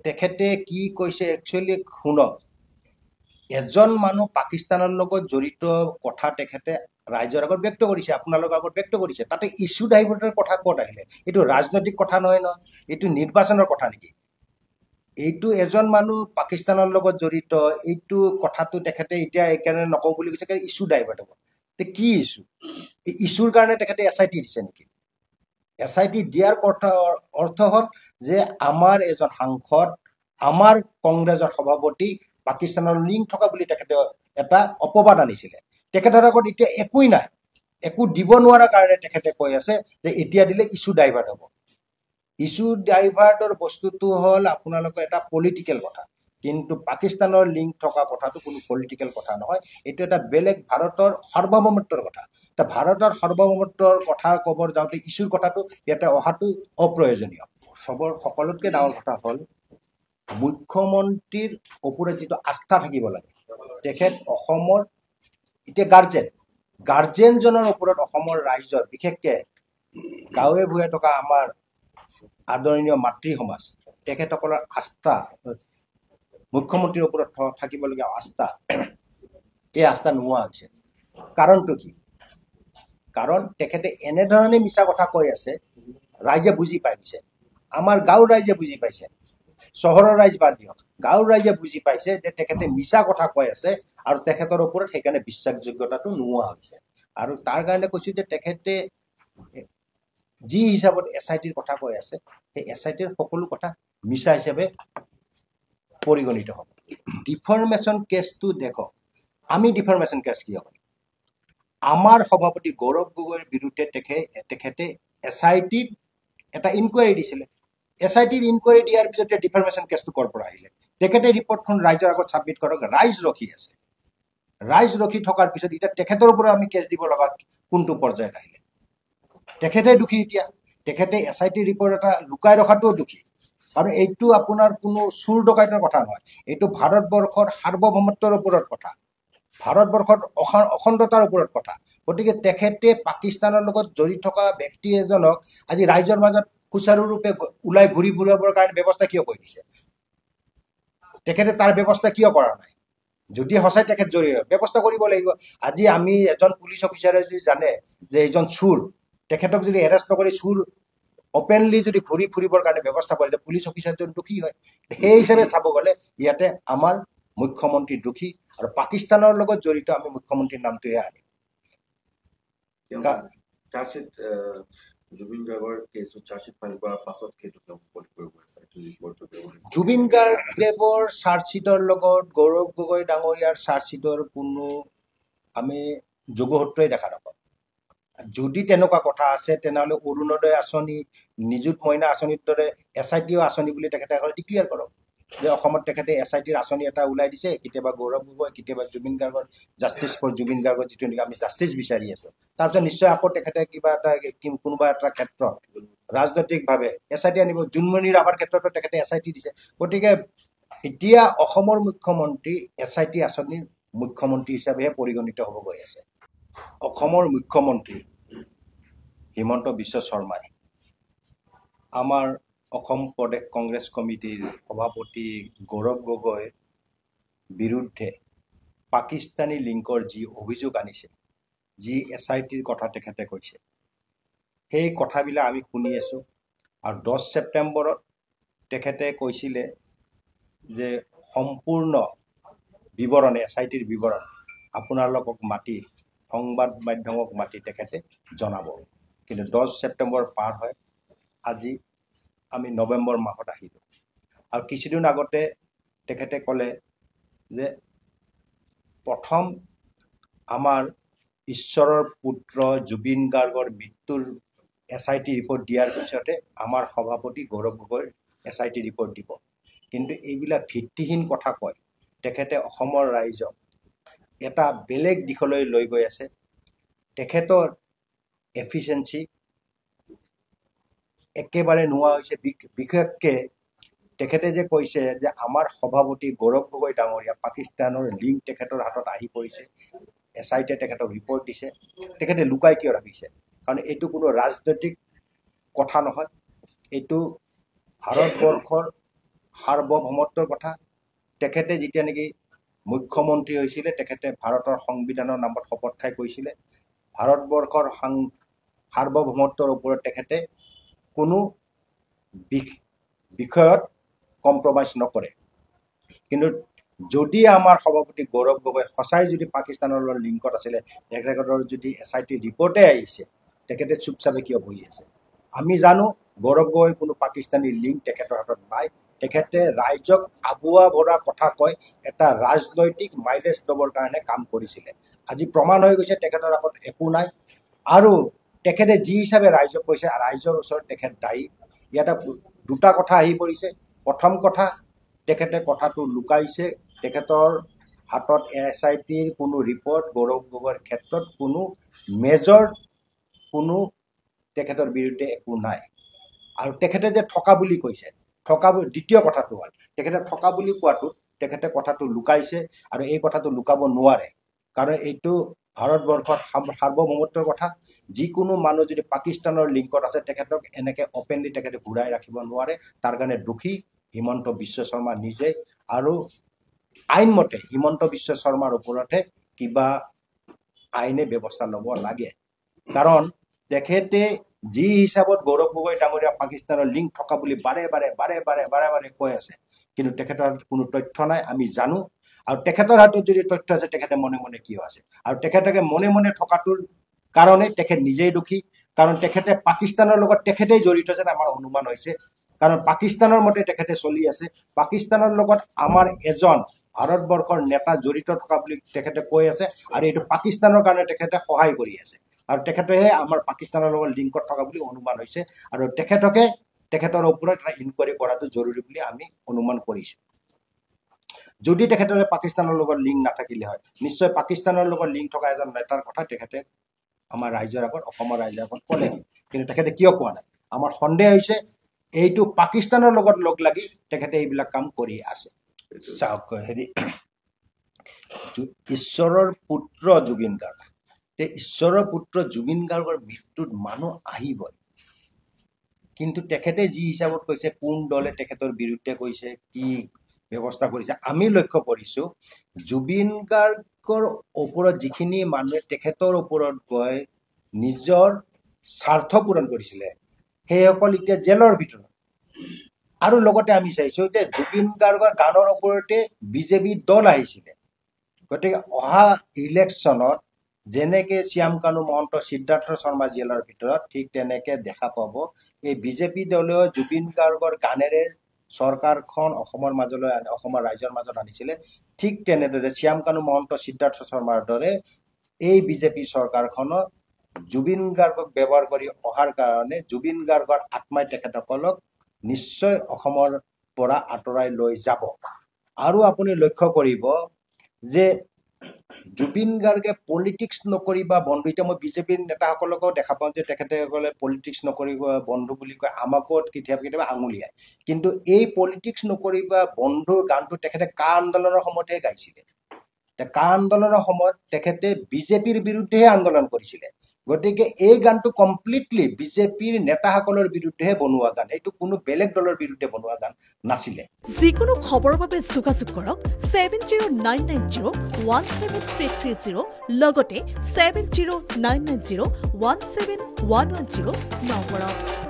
তেখেতে কি কৈছে একচুৱেলি শুনক এজন মানুহ পাকিস্তানৰ লগত জড়িত কথা তেখেতে ৰাইজৰ আগত ব্যক্ত কৰিছে আপোনালোকৰ আগত ব্যক্ত কৰিছে তাতে ইছ্যু ডাইভাৰ্টৰ কথা ক'ত আহিলে এইটো ৰাজনৈতিক কথা নহয় ন এইটো নিৰ্বাচনৰ কথা নেকি এইটো এজন মানুহ পাকিস্তানৰ লগত জড়িত এইটো কথাটো তেখেতে এতিয়া এইকাৰণে নকওঁ বুলি কৈছে ইছ্যু ডাইভাৰ্ট হ'ব তে কি ইছ্যু এই ইছ্যুৰ কাৰণে তেখেতে SIT দিছে নেকি SIT দিয়াৰ অৰ্থ হ'ল যে আমাৰ এজন সাংসদ আমাৰ কংগ্ৰেছৰ সভাপতি পাকিস্তানৰ লিংক থকা বুলি তেখেতে এটা অপবাদ আনিছিলে তেখেতৰ আগত এতিয়া একোই নাই একো দিব নোৱাৰা কাৰণে তেখেতে কৈ আছে যে এতিয়া দিলে ইছ্যু ডাইভাৰ্ট হ'ব ইছ্যু ডাইভাৰ্টৰ বস্তুটো হ'ল আপোনালোকৰ এটা পলিটিকেল কথা কিন্তু পাকিস্তানৰ লিংক থকা কথাটো কোনো পলিটিকেল কথা নহয় এইটো এটা বেলেগ ভাৰতৰ সাৰ্বভৌমত্বৰ কথা তা ভাৰতৰ সাৰ্বভৌমত্বৰ কথা ক'ব যাওঁতে ইছ্যুৰ কথাটো ইয়াতে অহাটো অপ্ৰয়োজনীয় সকলোতকৈ ডাঙৰ কথা হ'ল মুখ্যমন্ত্ৰীৰ ওপৰত যিটো আস্থা থাকিব লাগে তেখেত অসমৰ এতিয়া গাৰ্জেনজনৰ ওপৰত অসমৰ ৰাইজৰ বিশেষকৈ গাঁৱে ভূঞে থকা আমাৰ আদৰণীয় মাতৃ সমাজ তেখেতসকলৰ আস্থা মুখ্যমন্ত্ৰীৰ ওপৰত থাকিবলগীয়া আস্থা এই আস্থা নোহোৱা হৈছে কাৰণটো কি কাৰণ তেখেতে এনেধৰণে মিছা কথা কৈ আছে ৰাইজে বুজি পাই গৈছে আমাৰ গাঁৱৰ ৰাইজে বুজি পাইছে চহৰৰ ৰাইজ বাদ দিয়ক গাঁৱৰ ৰাইজে বুজি পাইছে যে তেখেতে মিছা কথা কৈ আছে আৰু তেখেতৰ ওপৰত সেইকাৰণে বিশ্বাসযোগ্যতাটো নোহোৱা হৈছে আৰু তাৰ কাৰণে কৈছোঁ যে তেখেতে যি হিচাপত SITৰ কথা কৈ আছে সেই SITৰ সকলো কথা মিছা হিচাপে পৰিগণিত হ'ব ডিফৰ্মেশ্যন কেছটো দেখক আমি ডিফৰ্মেশ্যন কেছ কিয় কৰিম আমাৰ সভাপতি গৌৰৱ গগৈৰ বিৰুদ্ধে তেখেতে SITত এটা ইনকুৱাৰী দিছিলে SITৰ ইনকুৱাৰী দিয়াৰ পিছতে ডিফৰ্মেশ্যন কেছটো ক'ৰ পৰা আহিলে তেখেতে ৰিপৰ্টখন ৰাইজৰ আগত ছাবমিট কৰক ৰাইজ ৰখি আছে ৰাইজ ৰখি থকাৰ পিছত এতিয়া তেখেতৰ ওপৰত আমি কেছ দিব লগা কোনটো পৰ্যায়ত আহিলে তেখেতে দোষী এতিয়া তেখেতে SIT ৰিপৰ্ট এটা লুকাই ৰখাটোও দোষী কাৰণ এইটো আপোনাৰ কোনো চুৰ ডকাইতৰ কথা নহয় এইটো ভাৰতবৰ্ষৰ সাৰ্বভৌমত্বৰ ওপৰত কথা ভাৰতবৰ্ষৰ অখণ্ডতাৰ ওপৰত কথা গতিকে তেখেতে পাকিস্তানৰ লগত জড়িত থকা ব্যক্তি এজনক আজি ৰাইজৰ মাজত সুচাৰুৰূপে ওলাই ঘূৰি ফুৰিবৰ কাৰণে ব্যৱস্থা কিয় কৰি দিছে তেখেতে তাৰ ব্যৱস্থা কিয় কৰা নাই যদি সঁচাই তেখেত জড়িত ব্যৱস্থা কৰিব লাগিব আজি আমি এজন পুলিচ অফিচাৰে যদি জানে যে এইজন চুৰ তেখেতক যদি এৰেষ্ট নকৰি চুৰ অপেনলি যদি ঘূৰি ফুৰিবৰ কাৰণে ব্যৱস্থা কৰে যে পুলিচ অফিচাৰজন দোষী হয় সেই হিচাপে চাব গ'লে ইয়াতে আমাৰ মুখ্যমন্ত্ৰী দোষী আৰু পাকিস্তানৰ লগত জড়িত আমি মুখ্যমন্ত্ৰীৰ নামটোহে আনিম জুবিন গাৰ্গৰ কেছটো চাৰ্জশ্বিট ফাইল কৰাৰ পাছত সেইটো কৰিব আছে জুবিন গাৰ্গদেৱৰ চাৰ্জশ্বিটৰ লগত গৌৰৱ গগৈ ডাঙৰীয়াৰ চাৰ্জশ্বিটৰ কোনো আমি যোগসূত্ৰই দেখা নাপাওঁ যদি তেনেকুৱা কথা আছে তেনেহ'লে অৰুণোদয় আঁচনি নিযুত মইনা আঁচনিৰ দৰে SITও আঁচনি বুলি তেখেতে ডিক্লিয়াৰ কৰক যে অসমত তেখেতে SITৰ আঁচনি এটা ওলাই দিছে কেতিয়াবা গৌৰৱ গগৈ কেতিয়াবা জুবিন গাৰ্গৰ জাষ্টিছ ফৰ জুবিন গাৰ্গৰ যিটো নেকি আমি জাষ্টিছ বিচাৰি আছোঁ তাৰপিছত নিশ্চয় আকৌ তেখেতে কিবা এটা কোনোবা এটা ক্ষেত্ৰত ৰাজনৈতিকভাৱে SIT আনিব জোনমণি ৰাভাৰ ক্ষেত্ৰতো তেখেতে SIT দিছে গতিকে এতিয়া অসমৰ মুখ্যমন্ত্ৰী SIT আঁচনিৰ মুখ্যমন্ত্ৰী হিচাপেহে পৰিগণিত হ'ব গৈ আছে অসমৰ মুখ্যমন্ত্ৰী হিমন্ত বিশ্ব শৰ্মাই আমাৰ অসম প্ৰদেশ কংগ্ৰেছ কমিটিৰ সভাপতি গৌৰৱ গগৈৰ বিৰুদ্ধে পাকিস্তানী লিংকৰ যি অভিযোগ আনিছে যি SITৰ কথা তেখেতে কৈছে সেই কথাবিলাক আমি শুনি আছোঁ আৰু 10 ছেপ্টেম্বৰত তেখেতে কৈছিলে যে সম্পূৰ্ণ বিৱৰণ SITৰ বিৱৰণ আপোনালোকক মাতি সংবাদ মাধ্যমক মাতি তেখেতে জনাব কিন্তু 10 ছেপ্টেম্বৰ পাৰ হয় আজি আমি নৱেম্বৰ মাহত আহিলোঁ আৰু কিছুদিন আগতে তেখেতে ক'লে যে প্ৰথম আমাৰ ঈশ্বৰৰ পুত্ৰ জুবিন গাৰ্গৰ মৃত্যুৰ SIT ৰিপৰ্ট দিয়াৰ পিছতে আমাৰ সভাপতি গৌৰৱ গগৈৰ SIT ৰিপৰ্ট দিব কিন্তু এইবিলাক ভিত্তিহীন কথা কয় তেখেতে অসমৰ ৰাইজক এটা বেলেগ দিশলৈ লৈ গৈ আছে তেখেতৰ এফিচিয়েঞ্চি একেবাৰে নোহোৱা হৈছে বিশেষকৈ তেখেতে যে কৈছে যে আমাৰ সভাপতি গৌৰৱ গগৈ ডাঙৰীয়া পাকিস্তানৰ লিংক তেখেতৰ হাতত আহি পৰিছে SITয়ে তেখেতক ৰিপৰ্ট দিছে তেখেতে লুকাই কিয় ৰাখিছে কাৰণ এইটো কোনো ৰাজনৈতিক কথা নহয় এইটো ভাৰতবৰ্ষৰ সাৰ্বভৌমত্বৰ কথা তেখেতে যেতিয়া নেকি মুখ্যমন্ত্ৰী হৈছিলে তেখেতে ভাৰতৰ সংবিধানৰ নামত শপত খাই কৈছিলে ভাৰতবৰ্ষৰ সাৰ্বভৌমত্বৰ ওপৰত তেখেতে কোনো বিষয়ত কম্প্ৰমাইজ নকৰে কিন্তু যদি আমাৰ সভাপতি গৌৰৱ গগৈ সঁচাই যদি পাকিস্তানৰ লগত লিংকত আছিলে তেখেতৰ যদি SIT ৰিপৰ্টে আহিছে তেখেতে চুপচাপে কিয় বহি আছে আমি জানো গৌৰৱ গগৈ কোনো পাকিস্তানী লিংক তেখেতৰ হাতত নাই তেখেতে ৰাইজক আবুৱা ভৰা কথা কয় এটা ৰাজনৈতিক মাইলেজ ল'বৰ কাৰণে কাম কৰিছিলে আজি প্ৰমাণ হৈ গৈছে তেখেতৰ আগত একো নাই আৰু তেখেতে যি হিচাপে ৰাইজক কৈছে ৰাইজৰ ওচৰত তেখেত দায়ী ইয়াতে দুটা কথা আহি পৰিছে প্ৰথম কথা তেখেতে কথাটো লুকাইছে তেখেতৰ হাতত SITৰ কোনো ৰিপৰ্ট গৌৰৱ গগৈৰ ক্ষেত্ৰত কোনো মেজৰ কোনো তেখেতৰ বিৰুদ্ধে একো নাই আৰু তেখেতে যে ঠকা বুলি কৈছে দ্বিতীয় কথাটো হ'ল তেখেতে ঠকা বুলি কোৱাটো তেখেতে কথাটো লুকাইছে আৰু এই কথাটো লুকাব নোৱাৰে কাৰণ এইটো ভাৰতবৰ্ষৰ সাৰ্বভৌমত্বৰ কথা যিকোনো মানুহ যদি পাকিস্তানৰ লিংকত আছে তেখেতক এনেকৈ অপেনলি তেখেতে ঘূৰাই ৰাখিব নোৱাৰে তাৰ কাৰণে দোষী হিমন্ত বিশ্ব শৰ্মা নিজে আৰু আইনমতে হিমন্ত বিশ্ব শৰ্মাৰ ওপৰতহে কিবা আইনে ব্যৱস্থা ল'ব লাগে কাৰণ তেখেতে যি হিচাপত গৌৰৱ গগৈ ডাঙৰীয়া পাকিস্তানৰ লিংক থকা বুলি বাৰে বাৰে কৈ আছে কিন্তু তেখেতৰ হাতত কোনো তথ্য নাই আমি জানো আৰু তেখেতৰ হাতত যদি তথ্য আছে তেখেতে মনে মনে কিয় আছে আৰু তেখেতকে মনে মনে থকাটোৰ কাৰণে তেখেত নিজেই দোষী কাৰণ তেখেতে পাকিস্তানৰ লগত তেখেতেই জড়িত যেন আমাৰ অনুমান হৈছে কাৰণ পাকিস্তানৰ মতে তেখেতে চলি আছে পাকিস্তানৰ লগত আমাৰ এজন ভাৰতবৰ্ষৰ নেতা জড়িত থকা বুলি তেখেতে কৈ আছে আৰু এইটো পাকিস্তানৰ কাৰণে তেখেতে সহায় কৰি আছে আৰু তেখেতেহে আমাৰ পাকিস্তানৰ লগত লিংকত থকা বুলি অনুমান হৈছে আৰু তেখেতৰ ওপৰত এটা ইনকুৱাৰী কৰাটো জৰুৰী বুলি আমি অনুমান কৰিছোঁ যদি তেখেতৰ পাকিস্তানৰ লগত লিংক নাথাকিলে হয় নিশ্চয় পাকিস্তানৰ লগত লিংক থকা এজন নেতাৰ কথা তেখেতে আমাৰ ৰাইজৰ আগত অসমৰ ৰাইজৰ আগত ক'লে কিন্তু তেখেতে কিয় কোৱা নাই আমাৰ সন্দেহ হৈছে এইটো পাকিস্তানৰ লগত লগ লাগি তেখেতে এইবিলাক কাম কৰি আছে চাওক ঈশ্বৰৰ পুত্ৰ জুবিন গাৰ্গ ঈশ্বৰৰ পুত্ৰ জুবিন গাৰ্গৰ মৃত্যুত মানুহ আহিবই কিন্তু তেখেতে যি হিচাপত কৈছে কোন দলে তেখেতৰ বিৰুদ্ধে কৈছে কি ব্যৱস্থা কৰিছে আমি লক্ষ্য কৰিছোঁ জুবিন গাৰ্গৰ ওপৰত যিখিনি মানুহে তেখেতৰ ওপৰত গৈ নিজৰ স্বাৰ্থ পূৰণ কৰিছিলে সেইসকল এতিয়া জেলৰ ভিতৰত আৰু লগতে আমি চাইছোঁ যে জুবিন গাৰ্গৰ গানৰ ওপৰতে বিজেপি দল আহিছিলে গতিকে অহা ইলেকশ্যনত যেনেকৈ শ্যাম কানু মহন্ত সিদ্ধাৰ্থ শৰ্মা জেলৰ ভিতৰত ঠিক তেনেকৈ দেখা পাব এই বিজেপি দলেও জুবিন গাৰ্গৰ গানেৰে চৰকাৰখন অসমৰ ৰাইজৰ মাজত আনিছিলে ঠিক তেনেদৰে শ্যাম কানু মহন্ত সিদ্ধাৰ্থ শৰ্মাৰ দৰে এই বিজেপি চৰকাৰখনক জুবিন গাৰ্গক ব্যৱহাৰ কৰি অহাৰ কাৰণে জুবিন গাৰ্গৰ আত্মাই তেখেতসকলক নিশ্চয় অসমৰ পৰা আঁতৰাই লৈ যাব আৰু আপুনি লক্ষ্য কৰিব যে জুবিন গাৰ্গে পলিটিক্স নকৰি বা বন্ধু এতিয়া মই বিজেপিৰ নেতাসকলকো দেখা পাওঁ যে তেখেতসকলে পলিটিক্স নকৰিব বন্ধু বুলি কয় আমাকো কেতিয়াবা আঙুলিয়ায় কিন্তু এই পলিটিক্স নকৰিবা বন্ধুৰ গানটো তেখেতে কা আন্দোলনৰ সময়তহে গাইছিলে কা আন্দোলনৰ সময়ত তেখেতে বিজেপিৰ বিৰুদ্ধেহে আন্দোলন কৰিছিলে গতিকে এই গানটো কমপ্লিটলি বিজেপিৰ নেতাসকলৰ বিৰুদ্ধেহে বনোৱা গান এইটো কোনো বেলেগ দলৰ বিৰুদ্ধে বনোৱা গান নাছিলে যিকোনো খবৰৰ বাবে যোগাযোগ কৰক 7099017330 লগতে 7099017110 নম্বৰত